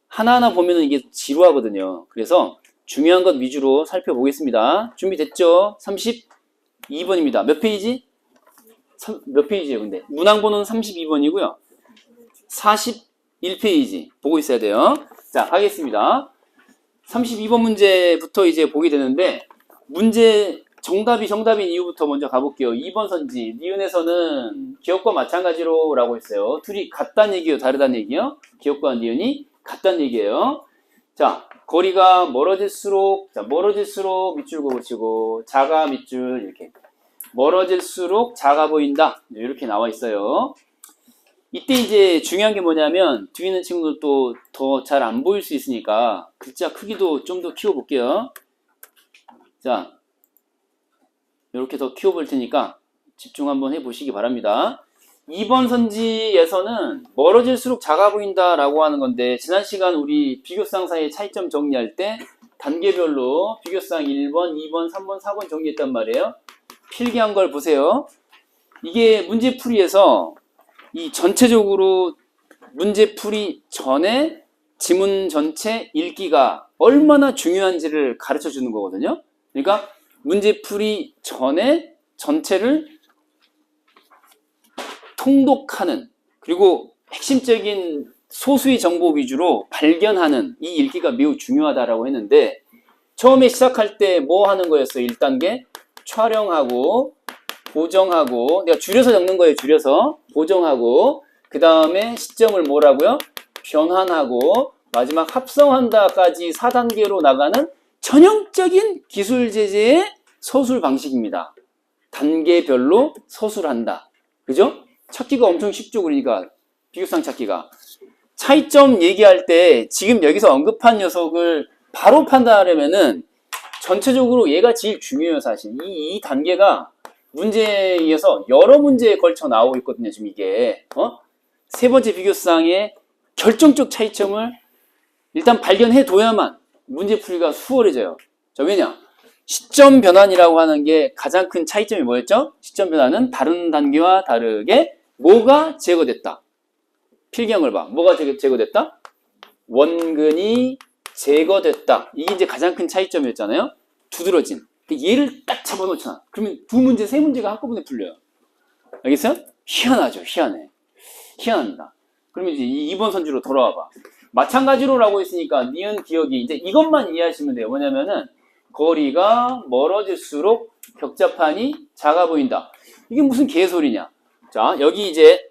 하나하나 보면은 이게 지루하거든요. 그래서 중요한 것 위주로 살펴보겠습니다. 준비됐죠? 32번입니다. 몇 페이지? 몇 페이지예요, 근데? 문항번호는 32번이고요. 41페이지. 보고 있어야 돼요. 자, 가겠습니다. 32번 문제부터 이제 보게 되는데, 문제 정답인 이유부터 먼저 가볼게요. 2번 선지. 니은에서는 기억과 마찬가지로 라고 했어요. 둘이 같다는 얘기예요? 다르다는 얘기예요? 기억과 니은이 같다는 얘기예요. 자, 거리가 멀어질수록 밑줄 그어치고 작아 밑줄 이렇게 멀어질수록 작아 보인다. 이렇게 나와 있어요. 이때 이제 중요한 게 뭐냐면 뒤에 있는 친구들도 더 잘 안 보일 수 있으니까 글자 크기도 좀 더 키워볼게요. 자, 이렇게 더 키워볼 테니까 집중 한번 해보시기 바랍니다. 2번 선지에서는 멀어질수록 작아 보인다 라고 하는 건데, 지난 시간 우리 비교쌍 사이의 차이점 정리할 때 단계별로 비교쌍 1번, 2번, 3번, 4번 정리했단 말이에요. 필기한 걸 보세요. 이게 문제풀이에서 이 전체적으로 문제풀이 전에 지문 전체 읽기가 얼마나 중요한지를 가르쳐 주는 거거든요. 그러니까 문제풀이 전에 전체를 통독하는, 그리고 핵심적인 소수의 정보 위주로 발견하는 이 읽기가 매우 중요하다라고 했는데, 처음에 시작할 때 뭐 하는 거였어요? 1단계 촬영하고 보정하고, 내가 줄여서 적는 거예요. 줄여서 보정하고, 그 다음에 시점을 뭐라고요? 변환하고, 마지막 합성한다까지 4단계로 나가는 전형적인 기술 제재의 서술 방식입니다. 단계별로 서술한다. 그죠? 찾기가 엄청 쉽죠. 그러니까 비교쌍 찾기가. 차이점 얘기할 때 지금 여기서 언급한 녀석을 바로 판단하려면은 전체적으로 얘가 제일 중요해요. 사실 이 단계가 문제에 의해서 여러 문제에 걸쳐 나오고 있거든요. 지금 이게 세 번째 비교쌍의 결정적 차이점을 일단 발견해 둬야만 문제풀이가 수월해져요. 자, 왜냐? 시점 변환이라고 하는 게 가장 큰 차이점이 뭐였죠? 시점 변환은 다른 단계와 다르게 뭐가 제거됐다. 필기한 걸 봐. 뭐가 제거됐다? 원근이 제거됐다. 이게 이제 가장 큰 차이점이었잖아요. 두드러진. 얘를 딱 잡아놓잖아. 그러면 두 문제, 세 문제가 한꺼번에 풀려요. 알겠어요? 희한하죠. 희한합니다. 그러면 이제 2번 선지로 돌아와봐. 마찬가지로라고 했으니까 니은 기억이 이제 이것만 이해하시면 돼요. 뭐냐면은 거리가 멀어질수록 격자판이 작아 보인다. 이게 무슨 개소리냐? 자, 여기 이제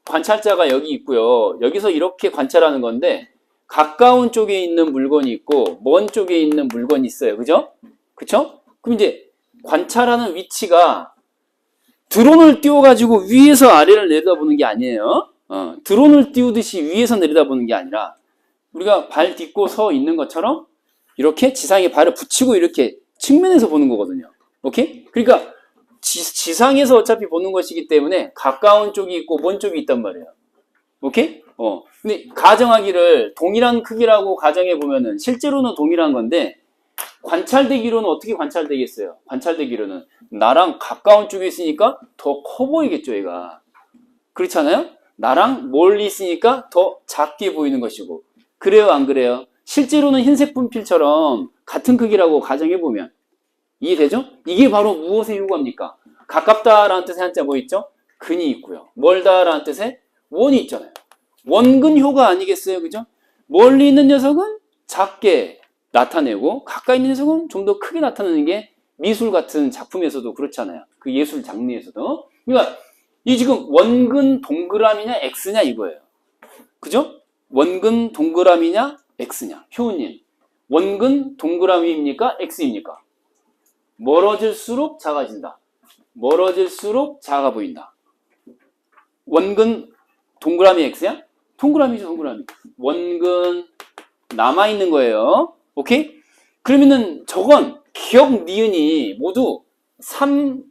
관찰자가 여기 있고요. 여기서 이렇게 관찰하는 건데, 가까운 쪽에 있는 물건이 있고 먼 쪽에 있는 물건이 있어요. 그죠? 그쵸? 그럼 이제 관찰하는 위치가 드론을 띄워가지고 위에서 아래를 내려다보는 게 아니에요. 드론을 띄우듯이 위에서 내려다보는 게 아니라 우리가 발 딛고 서 있는 것처럼 이렇게 지상에 발을 붙이고 이렇게 측면에서 보는 거거든요. 오케이? 그러니까 지상에서 어차피 보는 것이기 때문에 가까운 쪽이 있고 먼 쪽이 있단 말이에요. 오케이? 근데 가정하기를 동일한 크기라고 가정해 보면은 실제로는 동일한 건데, 관찰되기로는 어떻게 관찰되겠어요? 관찰되기로는 나랑 가까운 쪽에 있으니까 더 커 보이겠죠, 얘가. 그렇잖아요? 나랑 멀리 있으니까 더 작게 보이는 것이고. 그래요, 안 그래요? 실제로는 흰색 분필처럼 같은 크기라고 가정해보면. 이해되죠? 이게 바로 무엇의 효과입니까? 가깝다라는 뜻의 한자 뭐 있죠? 근이 있고요. 멀다라는 뜻의 원이 있잖아요. 원근 효과 아니겠어요? 그죠? 멀리 있는 녀석은 작게 나타내고 가까이 있는 녀석은 좀 더 크게 나타내는 게 미술 같은 작품에서도 그렇잖아요. 그 예술 장르에서도. 그러니까 이 지금 원근 동그라미냐 X냐 이거예요. 그죠? 원근 동그라미냐 X냐. 효우님, 원근 동그라미입니까? X입니까? 멀어질수록 작아진다. 멀어질수록 작아 보인다. 원근 동그라미 X야? 동그라미죠, 동그라미. 원근 남아있는 거예요. 오케이? 그러면은 저건 기억 니은이 모두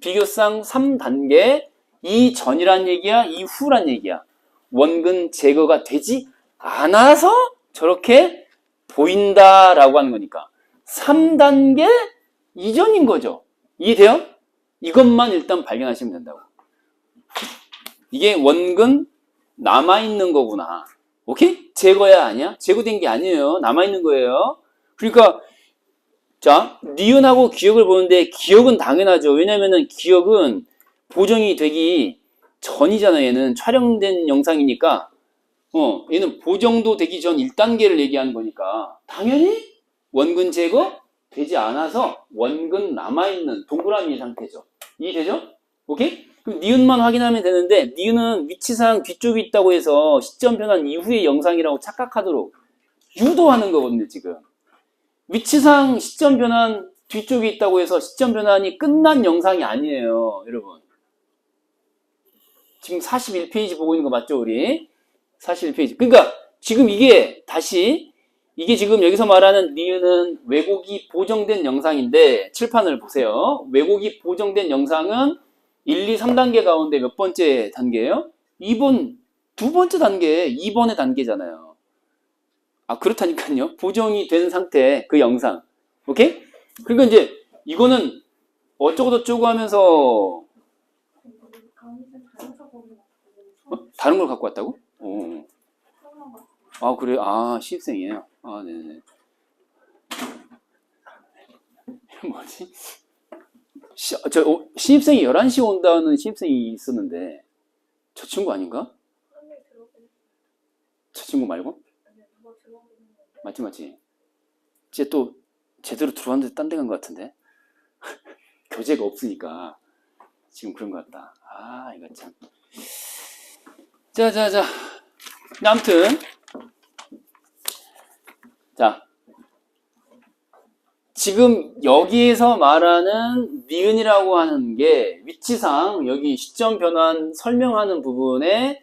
비교쌍 3단계 이전이란 얘기야, 이후란 얘기야. 원근 제거가 되지 않아서 저렇게 보인다라고 하는 거니까 3단계 이전인 거죠. 이해돼요? 이것만 일단 발견하시면 된다고. 이게 원근 남아있는 거구나. 오케이? 제거야 아니야? 제거된 게 아니에요. 남아있는 거예요. 그러니까 자, 니은하고 기억을 보는데 기억은 당연하죠. 왜냐면은 기억은 보정이 되기 전이잖아. 얘는 촬영된 영상이니까 얘는 보정도 되기 전 1단계를 얘기하는 거니까 당연히 원근 제거 되지 않아서 원근 남아있는 동그라미 상태죠. 이해되죠? 오케이? 그럼 니은만 확인하면 되는데 니은은 위치상 뒤쪽에 있다고 해서 시점 변환 이후의 영상이라고 착각하도록 유도하는 거거든요. 지금 위치상 시점 변환 뒤쪽에 있다고 해서 시점 변환이 끝난 영상이 아니에요. 여러분 지금 41페이지 보고 있는 거 맞죠? 우리 41페이지. 그러니까 지금 이게 다시 이게 지금 여기서 말하는 니은은 왜곡이 보정된 영상인데 칠판을 보세요. 왜곡이 보정된 영상은 1, 2, 3단계 가운데 몇 번째 단계예요? 2번, 두 번째 단계, 2번의 단계잖아요. 아, 그렇다니까요. 보정이 된 상태, 그 영상. 오케이? 그러니까 이제 이거는 어쩌고저쩌고 하면서 다른 걸 갖고 왔다고? 아, 그래? 아, 신입생이에요? 아, 네네. 뭐지? 신입생이 11시 온다는 신입생이 있었는데, 저 친구 아닌가? 저 친구 말고? 맞지. 이제 또 제대로 들어왔는데 딴 데 간 것 같은데? 교재가 없으니까 지금 그런 것 같다. 아, 이거 참. 자. 아무튼. 자. 지금 여기에서 말하는 니은이라고 하는 게 위치상 여기 시점 변환 설명하는 부분에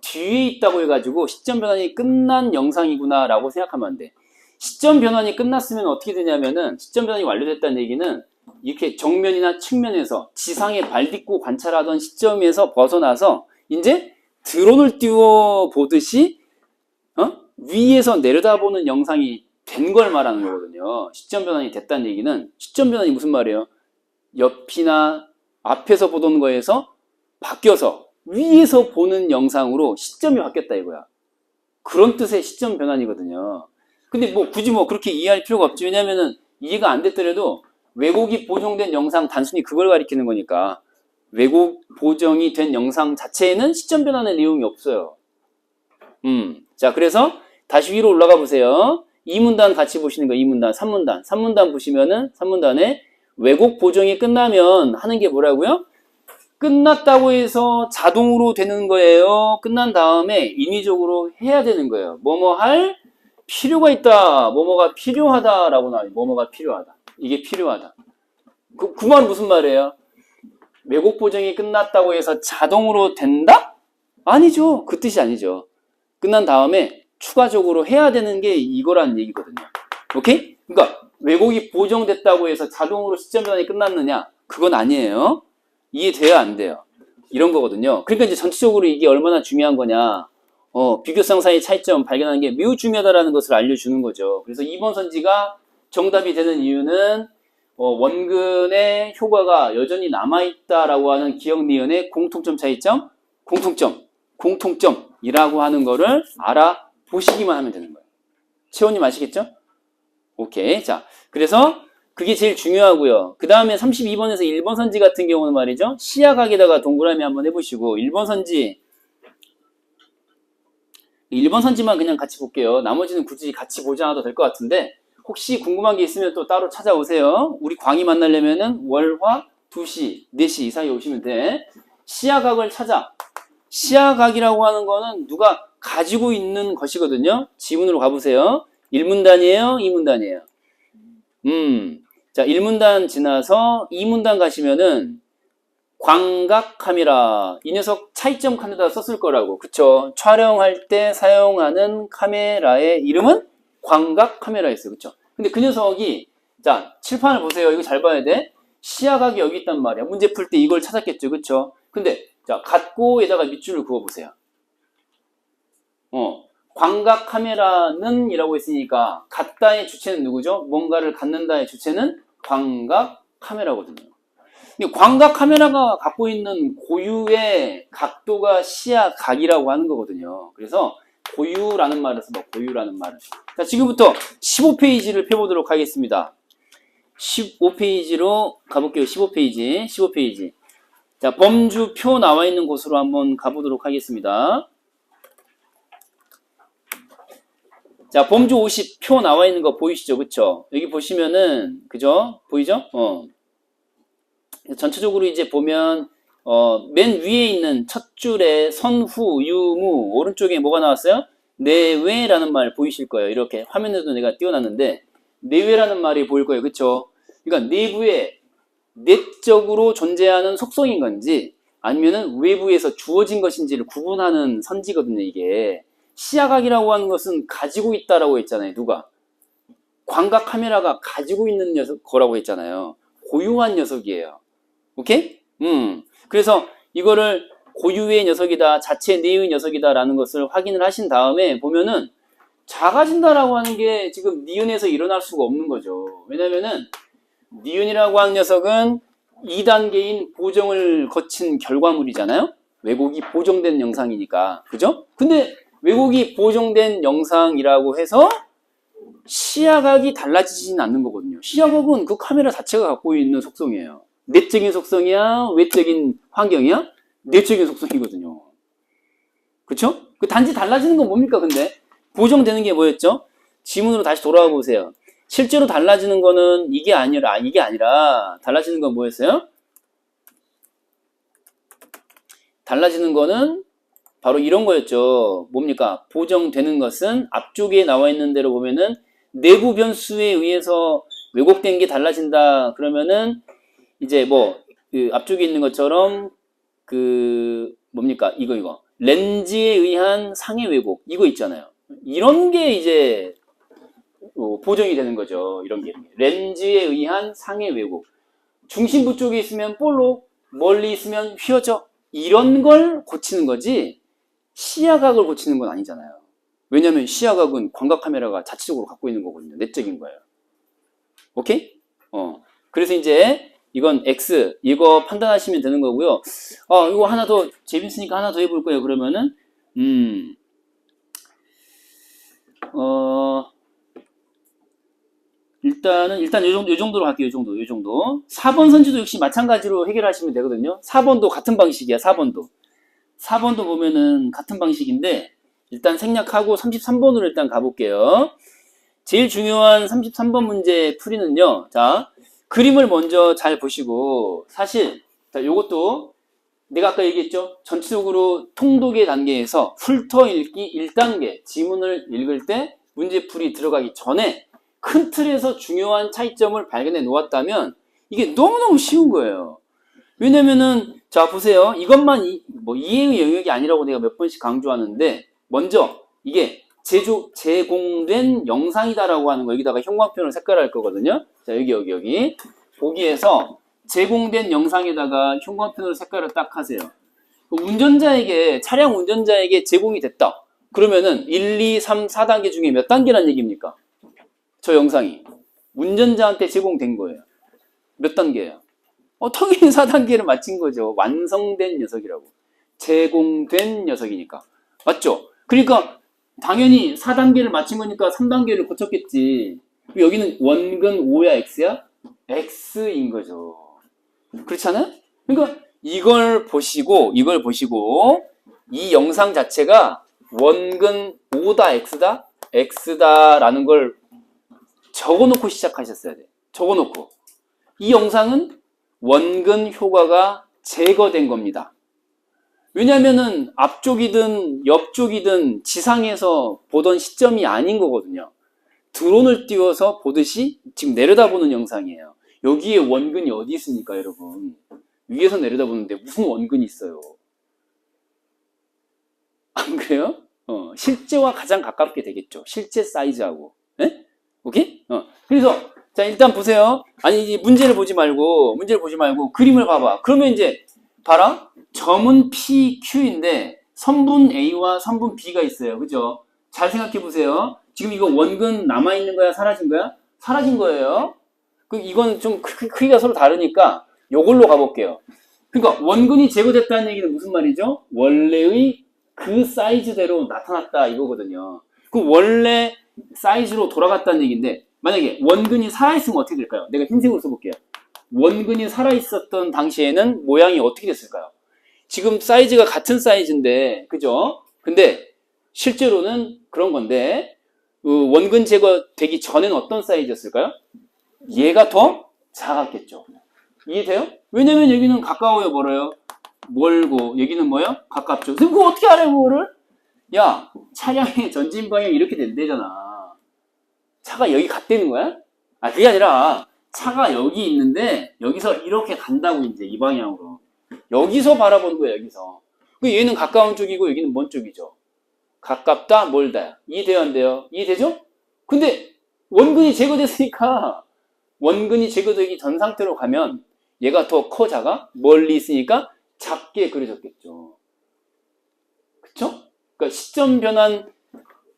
뒤에 있다고 해가지고 시점 변환이 끝난 영상이구나 라고 생각하면 안 돼. 시점 변환이 끝났으면 어떻게 되냐면은 시점 변환이 완료됐다는 얘기는 이렇게 정면이나 측면에서 지상에 발 딛고 관찰하던 시점에서 벗어나서 이제 드론을 띄워 보듯이 위에서 내려다보는 영상이 된 걸 말하는 거거든요. 시점 변환이 됐다는 얘기는 시점 변환이 무슨 말이에요? 옆이나 앞에서 보던 거에서 바뀌어서 위에서 보는 영상으로 시점이 바뀌었다 이거야. 그런 뜻의 시점 변환이거든요. 근데 뭐 굳이 뭐 그렇게 이해할 필요가 없지. 왜냐면은 이해가 안 됐더라도 왜곡이 보정된 영상 단순히 그걸 가리키는 거니까 왜곡 보정이 된 영상 자체에는 시점 변환의 내용이 없어요. 자, 그래서 다시 위로 올라가 보세요. 2문단 같이 보시는 거 2문단, 3문단. 3문단 보시면은 3문단에 왜곡 보정이 끝나면 하는 게 뭐라고요? 끝났다고 해서 자동으로 되는 거예요. 끝난 다음에 인위적으로 해야 되는 거예요. 뭐뭐 할 필요가 있다. 뭐뭐가 필요하다라고 나와요. 뭐뭐가 필요하다. 이게 필요하다. 그 말은 무슨 말이에요? 왜곡 보정이 끝났다고 해서 자동으로 된다? 아니죠. 그 뜻이 아니죠. 끝난 다음에 추가적으로 해야 되는 게 이거라는 얘기거든요. 오케이? 그러니까 왜곡이 보정됐다고 해서 자동으로 시점 변환이 끝났느냐? 그건 아니에요. 이해돼야 안 돼요. 이런 거거든요. 그러니까 이제 전체적으로 이게 얼마나 중요한 거냐. 비교성 사이의 차이점 발견하는 게 매우 중요하다라는 것을 알려주는 거죠. 그래서 2번 선지가 정답이 되는 이유는 원근의 효과가 여전히 남아있다라고 하는 기억 니은의 공통점 차이점, 공통점이라고 하는 거를 알아보시기만 하면 되는 거예요. 채원님 아시겠죠? 오케이. 자, 그래서 그게 제일 중요하고요. 그 다음에 32번에서 1번 선지 같은 경우는 말이죠. 시야각에다가 동그라미 한번 해보시고 1번 선지만 그냥 같이 볼게요. 나머지는 굳이 같이 보지 않아도 될 것 같은데 혹시 궁금한 게 있으면 또 따로 찾아오세요. 우리 광희 만나려면은 월화 2시, 4시 이 사이에 오시면 돼. 시야각을 찾아. 시야각이라고 하는 거는 누가 가지고 있는 것이거든요. 지문으로 가보세요. 1문단이에요? 2문단이에요? 자, 1문단 지나서 2문단 가시면은 광각 카메라. 이 녀석 차이점 카메라 썼을 거라고. 그쵸? 촬영할 때 사용하는 카메라의 이름은 광각 카메라였어요. 그쵸? 근데 그 녀석이 자, 칠판을 보세요. 이거 잘 봐야 돼. 시야각이 여기 있단 말이야. 문제 풀 때 이걸 찾았겠죠. 그쵸? 근데 자, 갖고에다가 밑줄을 그어보세요. 광각 카메라는 이라고 했으니까 갖다의 주체는 누구죠? 뭔가를 갖는다의 주체는 광각 카메라거든요. 근데 광각 카메라가 갖고 있는 고유의 각도가 시야각이라고 하는 거거든요. 그래서 고유라는 말을 써봐. 고유라는 말을. 자, 지금부터 15페이지를 펴보도록 하겠습니다. 15페이지로 가볼게요. 15페이지. 15페이지. 자, 범주표 나와 있는 곳으로 한번 가보도록 하겠습니다. 자, 범주 50표 나와 있는 거 보이시죠? 그쵸? 여기 보시면은, 그죠? 보이죠? 전체적으로 이제 보면, 맨 위에 있는 첫 줄에 선후, 유무, 오른쪽에 뭐가 나왔어요? 내외라는 말 보이실 거예요. 이렇게 화면에도 내가 띄워놨는데, 내외라는 말이 보일 거예요. 그쵸? 그러니까 내부에 내적으로 존재하는 속성인 건지, 아니면은 외부에서 주어진 것인지를 구분하는 선지거든요, 이게. 시야각이라고 하는 것은 가지고 있다라고 했잖아요. 누가? 광각 카메라가 가지고 있는 거라고 했잖아요. 고유한 녀석이에요. 오케이? 그래서 이거를 고유의 녀석이다, 자체 내의 녀석이다라는 것을 확인을 하신 다음에 보면은 작아진다라고 하는 게 지금 니은에서 일어날 수가 없는 거죠. 왜냐면은 니은이라고 하는 녀석은 2단계인 보정을 거친 결과물이잖아요. 왜곡이 보정된 영상이니까. 그죠? 근데 왜곡이 보정된 영상이라고 해서 시야각이 달라지지는 않는 거거든요. 시야각은 그 카메라 자체가 갖고 있는 속성이에요. 내적인 속성이야? 외적인 환경이야? 내적인 속성이거든요. 그쵸? 그 단지 달라지는 건 뭡니까, 근데? 보정되는 게 뭐였죠? 지문으로 다시 돌아와 보세요. 실제로 달라지는 거는 이게 아니라, 달라지는 건 뭐였어요? 달라지는 거는 바로 이런 거였죠. 뭡니까? 보정되는 것은 앞쪽에 나와 있는 대로 보면은 내부 변수에 의해서 왜곡된 게 달라진다. 그러면은 이제 뭐 그 앞쪽에 있는 것처럼 그 뭡니까? 이거 렌즈에 의한 상해 왜곡 이거 있잖아요. 이런 게 이제 보정이 되는 거죠. 이런 게 렌즈에 의한 상해 왜곡. 중심부 쪽에 있으면 볼록, 멀리 있으면 휘어져. 이런 걸 고치는 거지. 시야각을 고치는 건 아니잖아요. 왜냐면 시야각은 광각 카메라가 자체적으로 갖고 있는 거거든요. 내적인 거예요. 오케이? 그래서 이제 이건 X, 이거 판단하시면 되는 거고요. 이거 하나 더 재밌으니까 하나 더 해볼 거예요. 그러면은 일단 요 정도로 할게요. 요 정도. 4번 선지도 역시 마찬가지로 해결하시면 되거든요. 4번도 같은 방식이야. 4번도 보면은 같은 방식인데 일단 생략하고 33번으로 일단 가볼게요. 제일 중요한 33번 문제 풀이는요. 자, 그림을 먼저 잘 보시고 사실 자, 요것도 내가 아까 얘기했죠. 전체적으로 통독의 단계에서 훑어 읽기 1단계 지문을 읽을 때 문제풀이 들어가기 전에 큰 틀에서 중요한 차이점을 발견해 놓았다면 이게 너무너무 쉬운 거예요. 왜냐면은 자 보세요. 이것만 이해의 영역이 아니라고 내가 몇 번씩 강조하는데 먼저 이게 제공된 영상이다라고 하는 거 여기다가 형광펜으로 색깔할 거거든요. 자 여기 보기에서 제공된 영상에다가 형광펜으로 색깔을 딱 하세요. 차량 운전자에게 제공이 됐다. 그러면은 1, 2, 3, 4단계 중에 몇 단계란 얘기입니까? 저 영상이 운전자한테 제공된 거예요. 몇 단계예요? 당연히 4단계를 마친 거죠. 완성된 녀석이라고. 제공된 녀석이니까. 맞죠? 그러니까 당연히 4단계를 마친 거니까 3단계를 거쳤겠지. 여기는 원근 O야 X야? X인 거죠. 그렇잖아요? 그러니까 이걸 보시고 이 영상 자체가 원근 O다 X다? X다라는 걸 적어놓고 시작하셨어야 돼. 적어놓고. 이 영상은 원근 효과가 제거된 겁니다. 왜냐면은 앞쪽이든 옆쪽이든 지상에서 보던 시점이 아닌 거거든요. 드론을 띄워서 보듯이 지금 내려다보는 영상이에요. 여기에 원근이 어디 있습니까, 여러분? 위에서 내려다보는데 무슨 원근이 있어요? 안 그래요? 실제와 가장 가깝게 되겠죠. 실제 사이즈하고. 네? 오케이? 그래서 자 일단 보세요. 아니 문제를 보지 말고 그림을 봐봐. 그러면 이제 봐라. 점은 PQ인데 선분 A와 선분 B가 있어요. 그죠? 잘 생각해 보세요. 지금 이거 원근 남아있는 거야? 사라진 거야? 사라진 거예요. 이건 좀 크기가 서로 다르니까 요걸로 가볼게요. 그러니까 원근이 제거됐다는 얘기는 무슨 말이죠? 원래의 그 사이즈대로 나타났다 이거거든요. 그 원래 사이즈로 돌아갔다는 얘기인데 만약에 원근이 살아있으면 어떻게 될까요? 내가 흰색으로 써볼게요. 원근이 살아있었던 당시에는 모양이 어떻게 됐을까요? 지금 사이즈가 같은 사이즈인데 그죠? 근데 실제로는 그런 건데 원근 제거되기 전에는 어떤 사이즈였을까요? 얘가 더 작았겠죠. 이해돼요? 왜냐면 여기는 가까워요, 멀어요? 멀고 여기는 뭐요? 가깝죠. 그럼 그거 어떻게 알아요, 그거를? 야, 차량의 전진 방향이 이렇게 된대잖아. 차가 여기 갔다는 거야? 아, 그게 아니라 차가 여기 있는데 여기서 이렇게 간다고 이제 이 방향으로. 여기서 바라보는 거야, 여기서. 얘는 가까운 쪽이고 여기는 먼 쪽이죠. 가깝다, 멀다. 이해돼요, 안 돼요? 이해되죠? 근데 원근이 제거됐으니까 원근이 제거되기 전 상태로 가면 얘가 더 커, 작아? 멀리 있으니까 작게 그려졌겠죠. 그쵸? 그러니까 시점 변환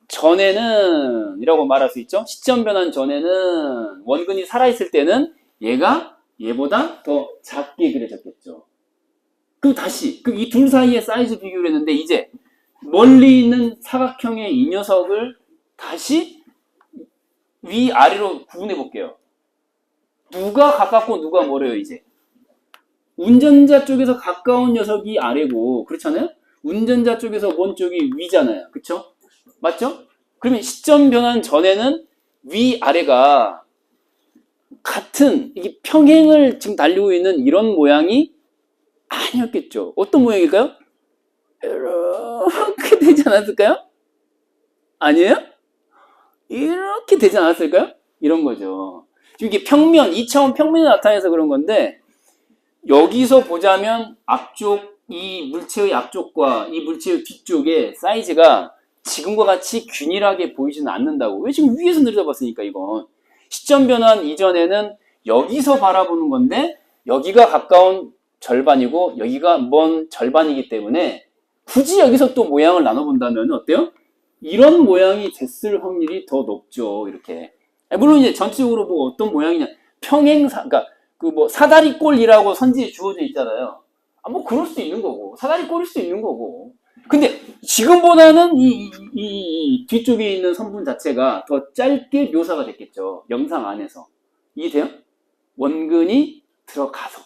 전에는 이라고 말할 수 있죠. 시점 변환 전에는 원근이 살아있을 때는 얘가 얘보다 더 작게 그려졌겠죠. 그럼 다시 이 둘 사이의 사이즈 비교를 했는데 이제 멀리 있는 사각형의 이 녀석을 다시 위아래로 구분해 볼게요. 누가 가깝고 누가 멀어요, 이제? 운전자 쪽에서 가까운 녀석이 아래고, 그렇잖아요? 운전자 쪽에서 먼 쪽이 위잖아요. 그쵸? 맞죠? 그러면 시점 변환 전에는 위아래가 같은, 이게 평행을 지금 달리고 있는 이런 모양이 아니었겠죠. 어떤 모양일까요? 이렇게 되지 않았을까요? 아니에요? 이렇게 되지 않았을까요? 이런 거죠. 지금 이게 평면, 2차원 평면이 나타나서 그런 건데, 여기서 보자면 앞쪽, 이 물체의 앞쪽과 이 물체의 뒤쪽의 사이즈가 지금과 같이 균일하게 보이지는 않는다고. 왜 지금 위에서 내려다봤으니까 이건. 시점 변환 이전에는 여기서 바라보는 건데, 여기가 가까운 절반이고, 여기가 먼 절반이기 때문에, 굳이 여기서 또 모양을 나눠본다면 어때요? 이런 모양이 됐을 확률이 더 높죠, 이렇게. 물론 이제 전체적으로 뭐 어떤 모양이냐, 그러니까 사다리꼴이라고 선지에 주어져 있잖아요. 뭐 그럴 수도 있는 거고, 사다리꼴일 수도 있는 거고. 근데 지금보다는 이 뒤쪽에 있는 선분 자체가 더 짧게 묘사가 됐겠죠, 영상 안에서. 이해돼요? 원근이 들어가서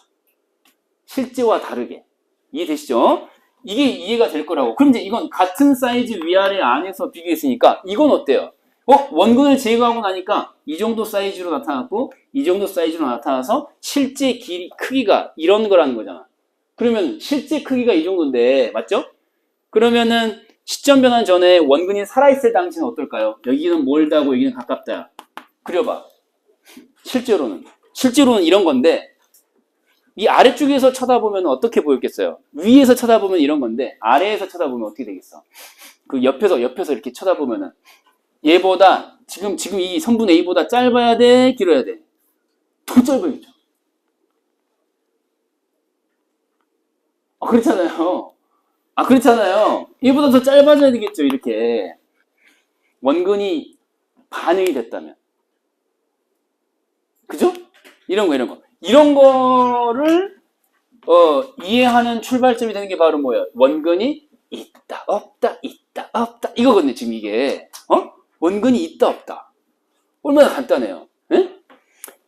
실제와 다르게. 이해되시죠? 이게 이해가 될 거라고. 그럼 이제 이건 같은 사이즈 위아래 안에서 비교했으니까 이건 어때요? 원근을 제거하고 나니까 이 정도 사이즈로 나타났고 이 정도 사이즈로 나타나서 실제 길이 크기가 이런 거라는 거잖아. 그러면 실제 크기가 이 정도인데 맞죠? 그러면은 시점 변환 전에 원근이 살아있을 당시는 어떨까요? 여기는 멀다고 여기는 가깝다. 그려봐. 실제로는 이런 건데 이 아래쪽에서 쳐다보면 어떻게 보였겠어요? 위에서 쳐다보면 이런 건데 아래에서 쳐다보면 어떻게 되겠어? 그 옆에서 이렇게 쳐다보면은 얘보다 지금 이 선분 A보다 짧아야 돼, 길어야 돼? 더 짧아야죠. 그렇잖아요. 얘보다 더 짧아져야 되겠죠, 이렇게. 원근이 반응이 됐다면. 그죠? 이런 거. 이런 거를 이해하는 출발점이 되는 게 바로 뭐예요? 원근이 있다, 없다, 있다, 없다. 이거거든요, 지금 이게. 원근이 있다, 없다. 얼마나 간단해요. 에?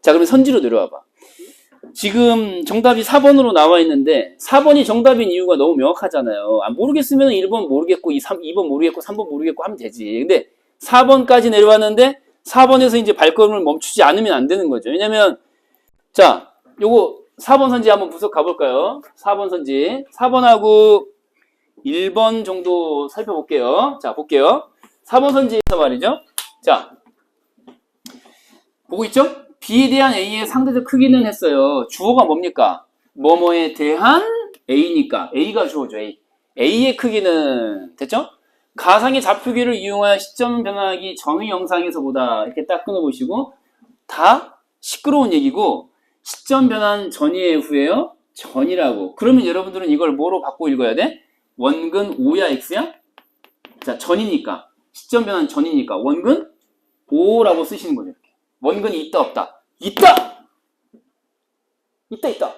자, 그러면 선지로 내려와봐. 지금 정답이 4번으로 나와 있는데 4번이 정답인 이유가 너무 명확하잖아요. 모르겠으면 1번 모르겠고 2번 모르겠고 3번 모르겠고 하면 되지. 근데 4번까지 내려왔는데 4번에서 이제 발걸음을 멈추지 않으면 안 되는 거죠. 왜냐면 자, 요거 4번 선지 한번 분석 가볼까요? 4번 선지. 4번하고 1번 정도 살펴볼게요. 자, 볼게요. 4번 선지에서 말이죠. 자, 보고 있죠? B에 대한 A의 상대적 크기는 했어요. 주어가 뭡니까? 뭐뭐에 대한 A니까. A가 주어죠, A. A의 크기는, 됐죠? 가상의 좌표계를 이용하여 시점 변환하기 전의 영상에서 보다. 이렇게 딱 끊어보시고, 다 시끄러운 얘기고, 시점 변환 전이에요, 후에요? 전이라고. 그러면 여러분들은 이걸 뭐로 바꿔 읽어야 돼? 원근 O야, X야? 자, 전이니까. 시점 변환 전이니까. 원근 O라고 쓰시는 거죠. 이렇게. 원근이 있다, 없다? 있다! 있다.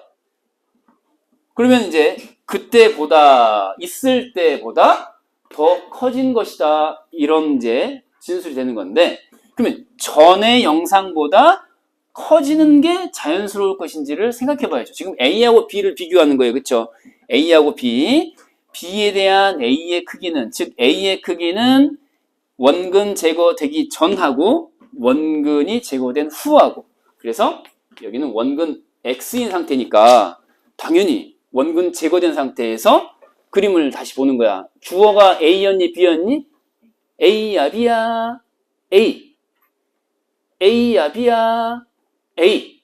그러면 이제 그때보다, 있을 때보다 더 커진 것이다. 이런 이제 진술이 되는 건데, 그러면 전의 영상보다 커지는 게 자연스러울 것인지를 생각해 봐야죠. 지금 A하고 B를 비교하는 거예요. 그렇죠? A하고 B. B에 대한 A의 크기는, 즉 A의 크기는 원근 제거되기 전하고 원근이 제거된 후하고, 그래서 여기는 원근 X인 상태니까 당연히 원근 제거된 상태에서 그림을 다시 보는 거야. 주어가 A였니 B였니? A야 B야? A. A야 B야? A.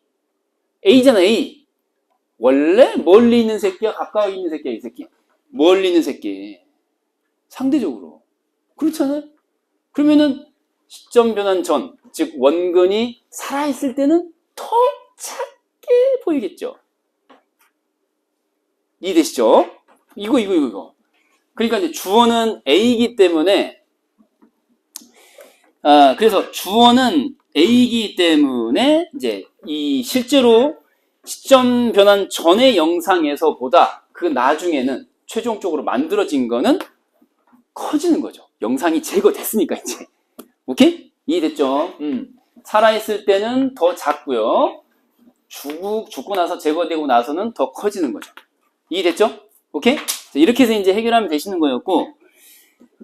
A잖아 A. 원래 멀리 있는 새끼야 가까이 있는 새끼야 이 새끼? 멀리 있는 새끼. 상대적으로. 그렇잖아요? 그러면은 시점 변환 전, 즉 원근이 살아있을 때는 더 작게 보이겠죠. 이해되시죠? 이거. 그러니까 이제 주어는 A이기 때문에, 그래서 주어는 A이기 때문에 이제 이 실제로 시점 변환 전의 영상에서보다 그 나중에는 최종적으로 만들어진 거는 커지는 거죠. 영상이 제거됐으니까 이제. 오케이? 이해됐죠? 살아있을 때는 더 작고요. 죽고 나서 제거되고 나서는 더 커지는 거죠. 이해됐죠? 오케이? 이렇게 해서 이제 해결하면 되시는 거였고,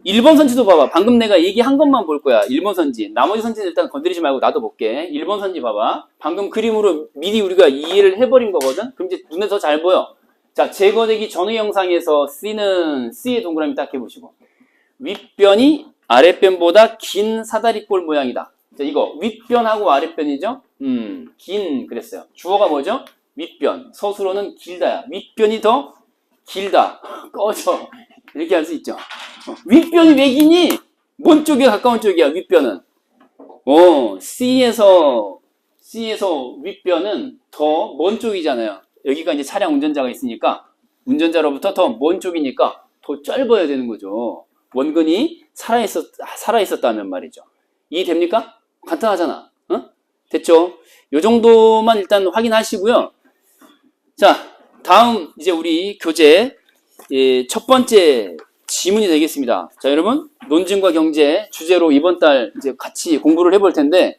1번 선지도 봐봐. 방금 내가 얘기한 것만 볼 거야. 1번 선지. 나머지 선지는 일단 건드리지 말고 나도 볼게. 1번 선지 봐봐. 방금 그림으로 미리 우리가 이해를 해버린 거거든? 그럼 이제 눈에 더 잘 보여. 자, 제거되기 전의 영상에서 C의 동그라미 딱 해보시고. 윗변이 아랫변보다 긴 사다리꼴 모양이다. 자, 이거 윗변하고 아랫변이죠? 긴 그랬어요. 주어가 뭐죠? 윗변. 서술어는 길다야. 윗변이 더 길다. 꺼져. 이렇게 할 수 있죠. 윗변이 왜 기니? 뭔 쪽에 가까운 쪽이야, 윗변은? C에서 윗변은 더 먼 쪽이잖아요. 여기가 이제 차량 운전자가 있으니까, 운전자로부터 더 먼 쪽이니까 더 짧아야 되는 거죠. 원근이 살아있었다면 말이죠. 이해됩니까? 간단하잖아. 됐죠? 요 정도만 일단 확인하시고요. 자, 다음 이제 우리 교재 첫 번째 지문이 되겠습니다. 자, 여러분, 논증과 경제 주제로 이번 달 이제 같이 공부를 해볼 텐데,